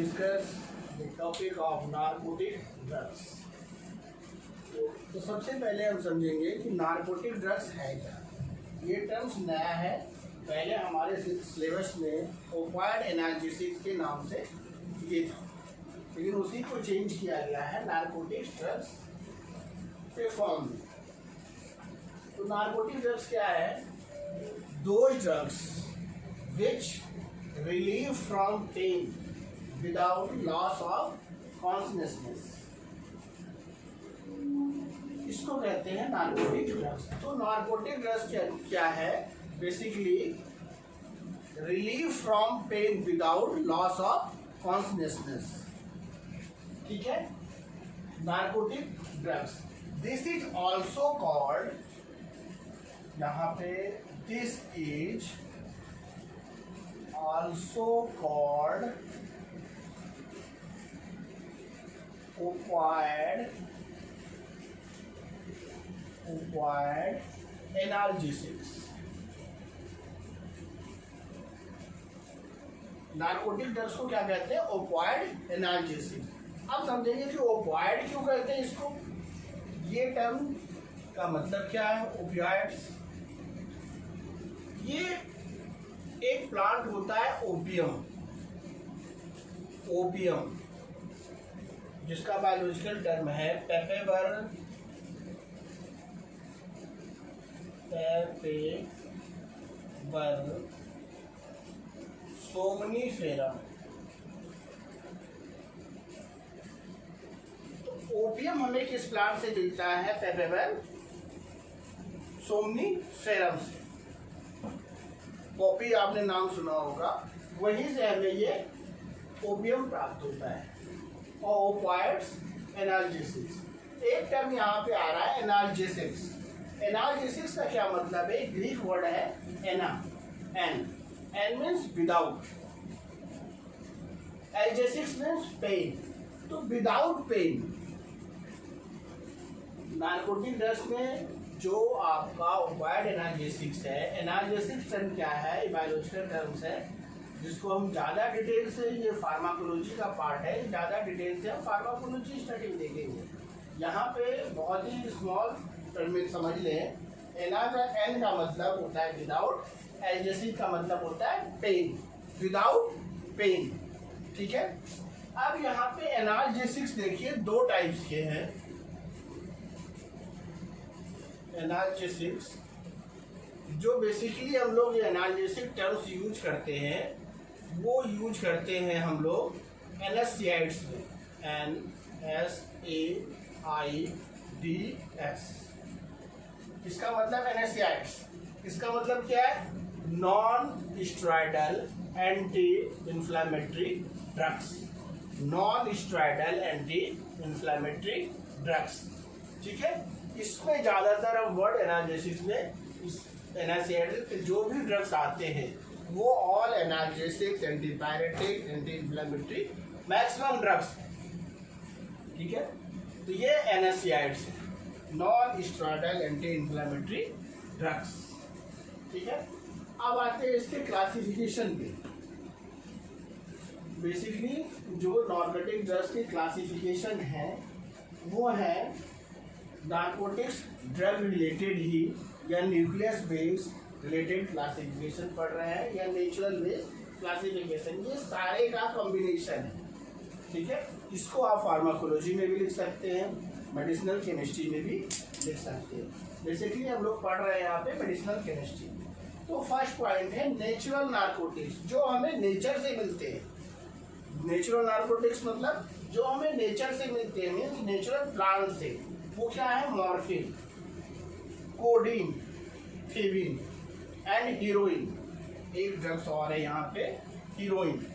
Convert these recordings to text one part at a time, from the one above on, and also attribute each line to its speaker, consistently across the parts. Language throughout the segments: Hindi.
Speaker 1: discuss the topic of narcotic drugs. तो सबसे पहले हम समझेंगे कि नारकोटिक ड्रग्स है क्या। ये टर्म्स नया है, पहले हमारे सिलेबस में ओपाइड एनाल्जेसिक के नाम से ये था, लेकिन उसी को चेंज किया गया है नारकोटिक ड्रग्स के फॉर्म में। तो नारकोटिक ड्रग्स क्या है? Those drugs which relieve from pain without loss of consciousness, इसको कहते हैं नारकोटिक ड्रग्स। तो नारकोटिक ड्रग्स क्या है? Basically relieve from pain without loss of consciousness. ठीक है, narcotic drugs. This is also called, यहाँ पे this is also called opioid analgesics। Narcotic drugs को क्या कहते हैं? Opioid analgesics. अब समझेंगे कि ओपॉइड क्यों कहते हैं इसको। ये टर्म का मतलब क्या है? ओपियाइड्स, ये एक प्लांट होता है ओपियम, जिसका बायोलॉजिकल टर्म है पेपेबर सोमनीफेरम। तो ओपियम हमें किस प्लांट से मिलता है? पेपेबर सोमनीफेरम से। पॉपी आपने नाम सुना होगा, वहीं से हमें ये ओपियम प्राप्त होता है। और ओपॉइड्स एनाल्जेसिक्स, एक टर्म यहाँ पे आ रहा है एनाल्जेसिक्स। एनाल्जेसिक्स का क्या मतलब है? ग्रीक वर्ड है ana, an means without, algesics means pain. तो विदाउट पेन नारकोटिक ड्रग्स में जो आपका ओपॉइड एनाल्जेसिक्स है, एनाल्जेसिक्स टर्म क्या है? बायोलॉजिकल टर्म्स है, जिसको हम ज़्यादा डिटेल से, ये फार्माकोलॉजी का पार्ट है, ज़्यादा डिटेल से हम फार्माकोलॉजी स्टडी में देखेंगे। यहाँ पे बहुत ही स्मॉल टर्म में समझ लें, एन का मतलब होता है विदाउट, एल्जेसिक का मतलब होता है पेन, विदाउट पेन। ठीक है, अब यहाँ पे एनाल्जेसिक्स देखिए दो टाइप्स के हैं। एनाल्जेसिक्स जो बेसिकली हम लोग एनाल्जेसिक टर्म्स यूज करते हैं, वो यूज करते हैं हम लोग एनएससीआइड्स में, NSAIDS। इसका मतलब एनएससीआइड्स, इसका मतलब क्या है? Non steroidal anti inflammatory drugs, non steroidal anti inflammatory drugs. ठीक है, इसमें ज़्यादातर हम वर्ड एनाल्जेसिक्स में एनएससीआइड्स के जो भी ड्रग्स आते हैं वो all analgesics, antipyretic, anti inflammatory, maximum drugs. ठीक है, तो ये एनएससीआइड्स है, non steroidal anti inflammatory drugs. ठीक है, अब आते हैं इसके क्लासिफिकेशन पे। बेसिकली जो नारकोटिक ड्रग्स की क्लासिफिकेशन है वो है नारकोटिक्स ड्रग रिलेटेड ही, या न्यूक्लियस बेस्ड रिलेटेड क्लासिफिकेशन पढ़ रहे हैं, या नेचुरल बेस्ड क्लासिफिकेशन, ये सारे का कॉम्बिनेशन है। ठीक है, इसको आप फार्माकोलॉजी में भी लिख सकते हैं, मेडिसिनल केमिस्ट्री में भी लिख सकते हैं। बेसिकली हम लोग पढ़ रहे हैं यहाँ पे मेडिसिनल केमिस्ट्री। तो फर्स्ट पॉइंट है नेचुरल नारकोटिक्स, जो हमें नेचर से मिलते हैं। नेचुरल नारकोटिक्स मतलब जो हमें नेचर से मिलते हैं, मीन्स नेचुरल प्लांट से। वो क्या है? मॉर्फिन, कोडीन, फेविन एंड हीरोइन। एक ड्रग्स और है यहाँ पे, heroin.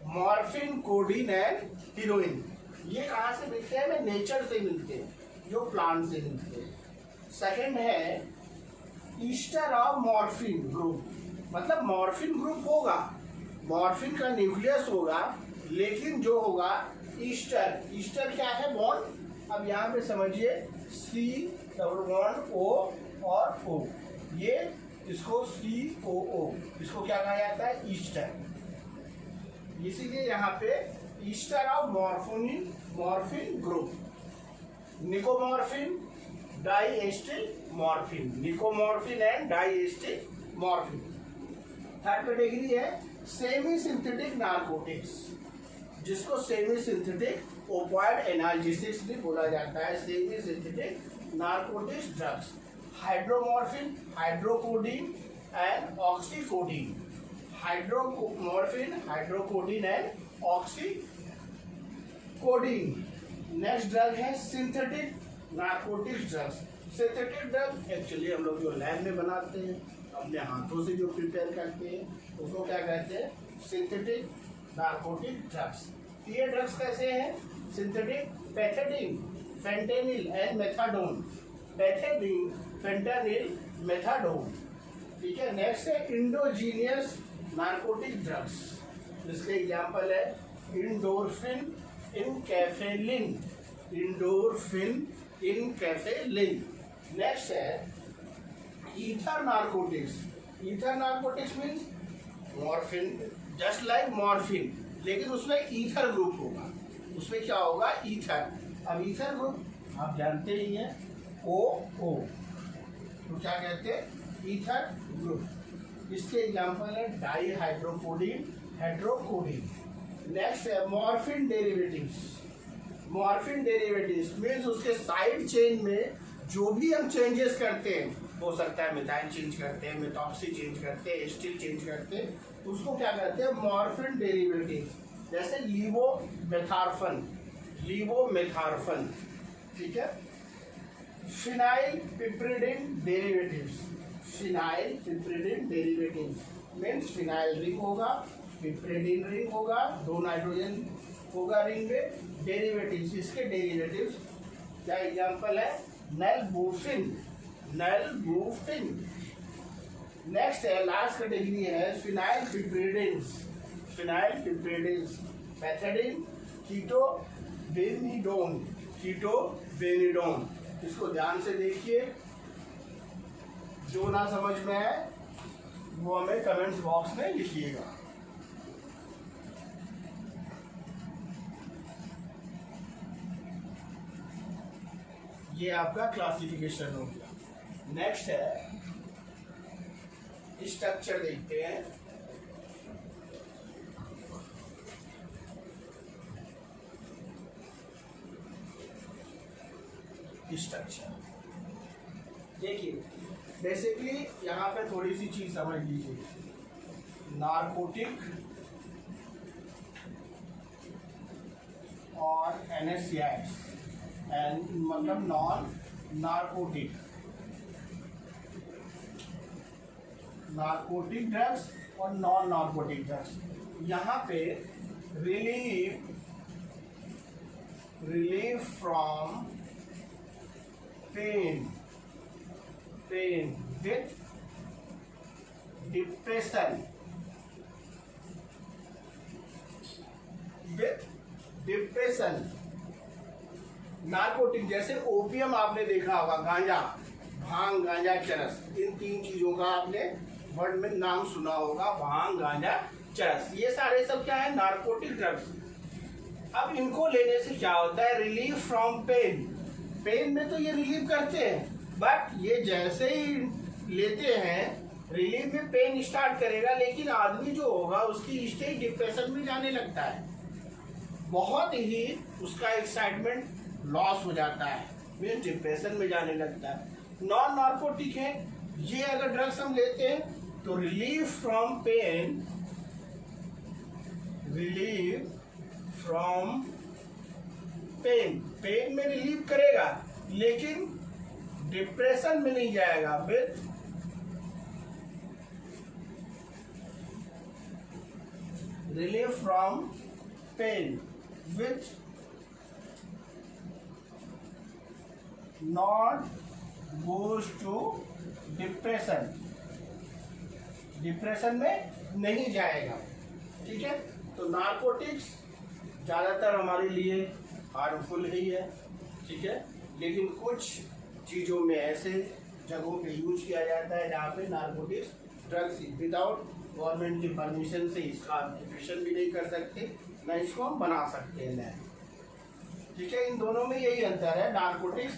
Speaker 1: Morphine, codeine and heroin, ये कहाँ से मिलते हैं? नेचर से मिलते हैं, जो प्लांट से मिलते हैं। सेकंड है ईस्टर ऑफ मॉर्फिन ग्रुप, मतलब मॉर्फिन ग्रुप होगा, मॉर्फिन का न्यूक्लियस होगा, लेकिन जो होगा ईस्टर, ईस्टर क्या है? बॉन्ड। अब यहाँ पे समझिए C, डबल बॉन्ड O और O, ये इसको COO, इसको क्या कहा जाता है? ईस्टर। इसीलिए यहाँ पे ester of morphine group, nicomorphine, diacetyl morphine, nicomorphine and diacetyl morphine. Third category है सेमी सिंथेटिक नार्कोटिक्स, जिसको सेमी सिंथेटिक ओपियोइड एनाल्जेसिक्स भी बोला जाता है। Semi synthetic narcotics drugs, hydromorphone, hydrocodone and oxycodone, hydromorphone, hydrocodone and oxycodone. Next drug है synthetic narcotics drugs. Synthetic drug actually हम लोग जो लैब में बनाते हैं, अपने हाथों से जो प्रिपेयर करते हैं, उसको क्या कहते हैं? Synthetic narcotic drugs. ये ड्रग्स कैसे हैं? Synthetic pethidine, fentanyl and methadone, pethidine, fentanyl, methadone. ठीक है। नेक्स्ट है इंडोजीनियस नार्कोटिक ड्रग्स, जिसके एग्जाम्पल है endorphin, enkephalin, endorphin, enkephalin. Next है ether narcotics. Ether narcotics means morphine, just like morphine, लेकिन उसमें ईथर ग्रुप होगा। उसमें क्या होगा? ईथर। अब ईथर ग्रुप आप जानते ही हैं, OO, तो क्या कहते हैं? Ether group. इसके एग्जाम्पल है डाई हाइड्रोकोडीन, हाइड्रोकोडीन। नेक्स्ट है morphine derivatives. Morphine derivatives means उसके साइड चेन में जो भी हम चेंजेस करते हैं, हो सकता है मिथाइल चेंज करते हैं, मेथॉक्सी चेंज करते हैं, एस्टिल चेंज करते हैं, उसको क्या कहते हैं? Morphine derivatives. जैसे लीवोमेथार्फन, लीवोमेथार्फन। ठीक है। Phenyl piperidine derivatives, phenyl piperidine derivatives means phenyl ring होगा, पिप्रिडिन रिंग होगा, 2 नाइट्रोजन होगा रिंग में। डेरिवेटिव्स, इसके डेरिवेटिव्स क्या एग्जाम्पल है? नैलबुफिन, नैलबुफिन। नेक्स्ट है लास्ट कैटेगरी है फिनाइल पिप्रिडिन्स, फिनाइल पिप्रिडिन्स, पैथेडिन, कीटोबेनिडोन, कीटोबेनिडोन। इसको ध्यान से देखिए, जो ना समझ में है वो हमें कमेंट्स बॉक्स में लिखिएगा। ये आपका क्लासिफिकेशन हो गया। नेक्स्ट है स्ट्रक्चर, देखते हैं। स्ट्रक्चर देखिए, बेसिकली यहाँ पे थोड़ी सी चीज समझ लीजिए। नार्कोटिक और NSAIDs एंड मतलब नॉन नार्कोटिक, नार्कोटिक ड्रग्स और नॉन नार्कोटिक ड्रग्स। यहाँ पे relief from pain with depression, narcotic जैसे ओपियम आपने देखा होगा, गांजा, भांग, गांजा, चरस, इन 3 चीजों का आपने वर्ड में नाम सुना होगा, भांग, गांजा, चरस। ये सारे सब क्या है? Narcotic drugs. अब इनको लेने से क्या होता है? Relief from pain. पेन में तो ये रिलीव करते हैं, बट ये जैसे ही लेते हैं रिलीफ में पेन स्टार्ट करेगा, लेकिन आदमी जो होगा उसकी स्टेज डिप्रेशन में जाने लगता है, बहुत ही उसका एक्साइटमेंट लॉस हो जाता है, मीन्स डिप्रेशन में जाने लगता है। नॉन नार्कोटिक है, ये अगर ड्रग्स हम लेते हैं तो relief from pain, relief from pain, pain में रिलीव करेगा लेकिन डिप्रेशन में नहीं जाएगा। With relief from pain with not goes to depression, depression में नहीं जाएगा। ठीक है। तो नार्कोटिक्स ज़्यादातर हमारे लिए हार्मफुल ही है, ठीक है, लेकिन कुछ चीज़ों में ऐसे जगहों पे यूज किया जाता है जहाँ पे नारकोटिक्स ड्रग्स विदाउट गवर्नमेंट की परमिशन से इसका ऑपरेशन भी नहीं कर सकते, ना इसको हम बना सकते हैं। ठीक है, इन दोनों में यही अंतर है। नारकोटिक्स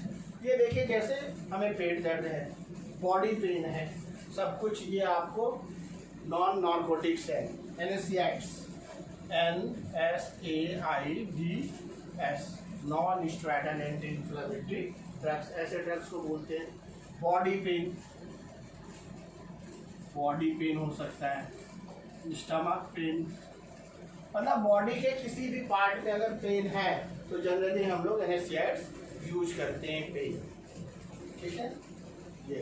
Speaker 1: ये देखिए, जैसे हमें पेट दर्द है, बॉडी पेन है, सब कुछ ये आपको नॉन नारकोटिक्स है। NSAIDs, NSAIDs, non steroidal anti inflammatory drugs, ऐसे ड्रग्स को बोलते हैं। बॉडी पेन हो सकता है, स्टमक पेन, मतलब बॉडी के किसी भी पार्ट में अगर पेन है तो जनरली हम लोग NSAIDs यूज करते हैं पेन। ठीक है, ये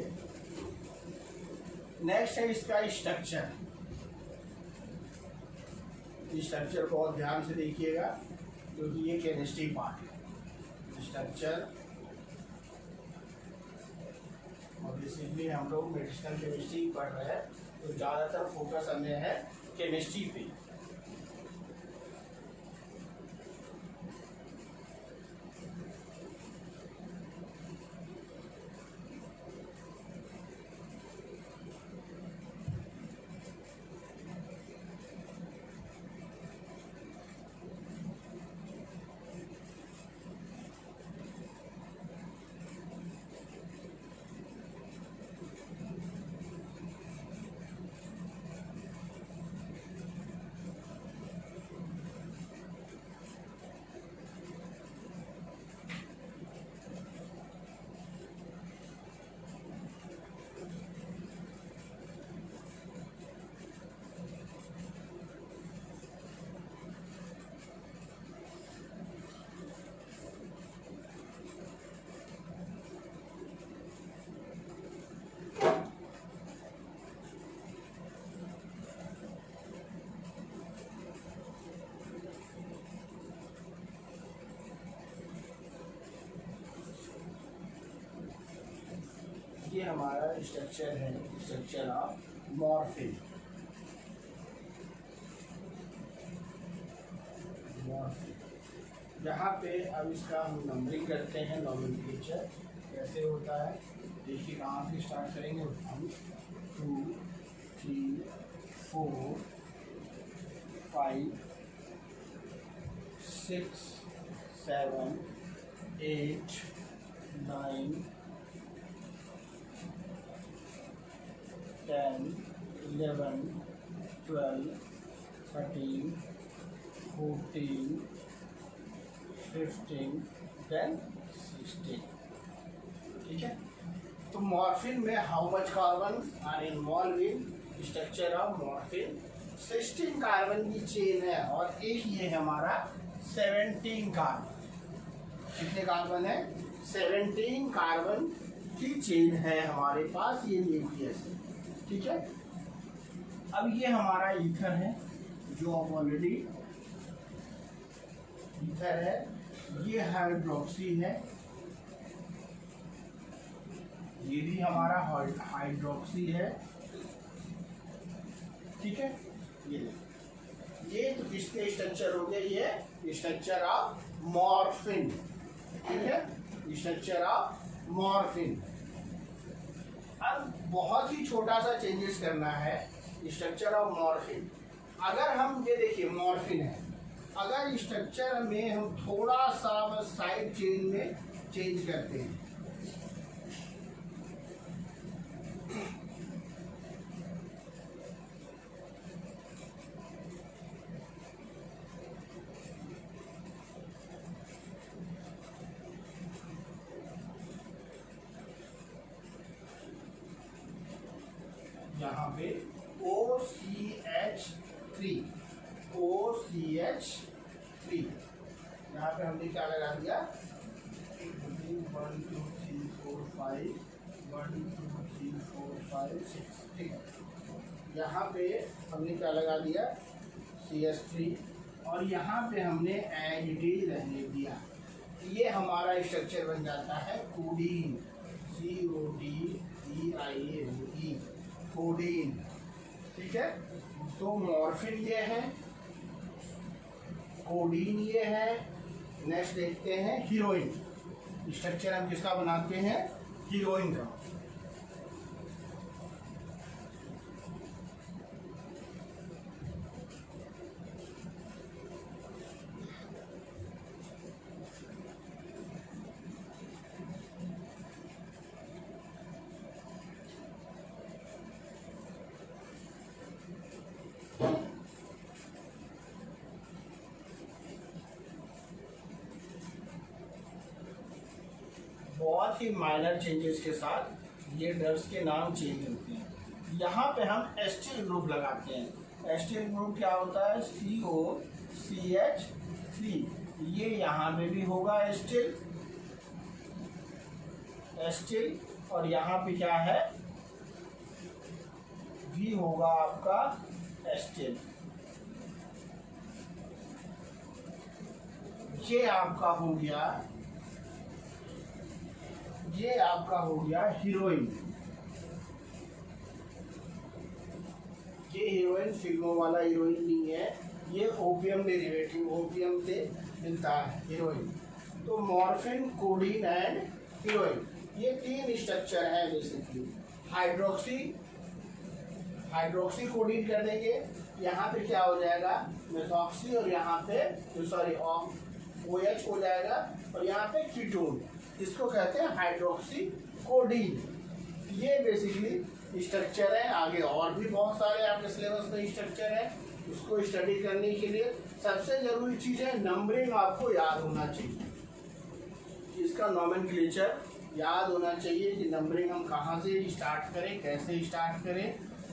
Speaker 1: नेक्स्ट है इसका स्ट्रक्चर। स्ट्रक्चर बहुत ध्यान से देखिएगा क्योंकि ये केमिस्ट्री पार्ट है। स्ट्रक्चर, और बेसिकली हम लोग मेडिसिनल केमिस्ट्री पढ़ रहे हैं तो ज़्यादातर फोकस हमें है केमिस्ट्री पे। ये हमारा स्ट्रक्चर है, स्ट्रक्चर ऑफ मॉर्फिन। यहाँ पे अब इसका हम नंबरिंग करते हैं, नॉमेनक्लेचर कैसे होता है। देखिए कहाँ से स्टार्ट करेंगे, 1 2 3 4 5 6 7 8 9 10 11 12 13 14 15 then 16। ठीक है, तो मॉर्फिन में how much carbon are involve in structure of morphine? 16 carbon की चेन है और एक ये हमारा 17 कार्बन। कितने कार्बन है? 17 कार्बन की चेन है हमारे पास, ये न्यूक्लियस है। ठीक है, अब ये हमारा ईथर है जो अब ऑलरेडी ईथर है, ये हाइड्रोक्सी है, ये भी हमारा हाइड्रोक्सी है। ठीक है, ये तो किसके स्ट्रक्चर हो गए? ये स्ट्रक्चर ऑफ मॉर्फिन। ठीक है, स्ट्रक्चर ऑफ मॉर्फिन। अब बहुत ही छोटा सा चेंजेस करना है स्ट्रक्चर ऑफ मॉर्फिन। अगर हम ये देखिए मॉर्फिन है, अगर स्ट्रक्चर में हम थोड़ा सा बस साइड चेन में चेंज करते हैं, यहाँ पे OCH3 यहाँ पे हमने क्या लगा दिया? 1 2 3 4 5 1 2 3 4 5 6। ठीक है, यहाँ पे हमने क्या लगा दिया? CH3, और यहाँ पे हमने एज इट इज रहने दिया। ये हमारा स्ट्रक्चर बन जाता है कोडीन, CODEINE, कोडीन। ठीक है, तो मॉर्फिन ये है, कोडीन ये है। नेक्स्ट देखते हैं हीरोइन। स्ट्रक्चर हम किसका बनाते हैं? हीरोइन का। बहुत ही माइनर चेंजेस के साथ ये ड्रग्स के नाम चेंज होते हैं। यहाँ पे हम एस्टिल ग्रुप लगाते हैं। एस्टिल ग्रुप क्या होता है? COCH3। ये यहाँ पे भी होगा एस्टिल, और यहाँ पे क्या है? भी होगा आपका एस्टिल। ये आपका हो गया हीरोइन। ये हीरोइन फिल्मों वाला हीरोइन नहीं है, ये ओपियम डेरिवेटिव, ओपियम से मिलता है हीरोइन। तो मॉर्फिन, कोडीन एंड हीरोइन, ये 3 स्ट्रक्चर है बेसिकली। हाइड्रोक्सी कोडीन कर देंगे, यहाँ पे क्या हो जाएगा? मेथॉक्सी, और यहाँ पे OH हो जाएगा, और यहाँ पे कीटोन। इसको कहते हैं हाइड्रोक्सी कोडीन। ये बेसिकली स्ट्रक्चर है। आगे और भी बहुत सारे आपके सिलेबस में स्ट्रक्चर है, उसको स्टडी करने के लिए सबसे जरूरी चीज है नंबरिंग आपको याद होना चाहिए। इसका नॉमेनक्लेचर याद होना चाहिए कि नंबरिंग हम कहाँ से स्टार्ट करें, कैसे स्टार्ट करें।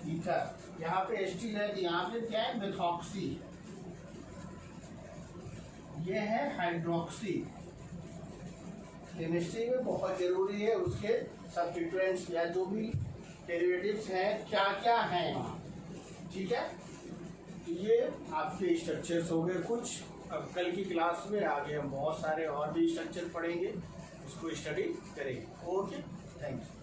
Speaker 1: ईथर, यहाँ पे एस्टिल है, यहाँ पे क्या है? मेथॉक्सी। ये है हाइड्रोक्सी। केमिस्ट्री में बहुत जरूरी है उसके सब्स्टिट्यूएंट्स या जो भी डेरिवेटिव्स हैं क्या क्या हैं, ठीक है। ये आपके स्ट्रक्चर्स हो गए कुछ। अब कल की क्लास में आगे हम बहुत सारे और भी स्ट्रक्चर पढ़ेंगे, उसको स्टडी करेंगे। Okay, thank you.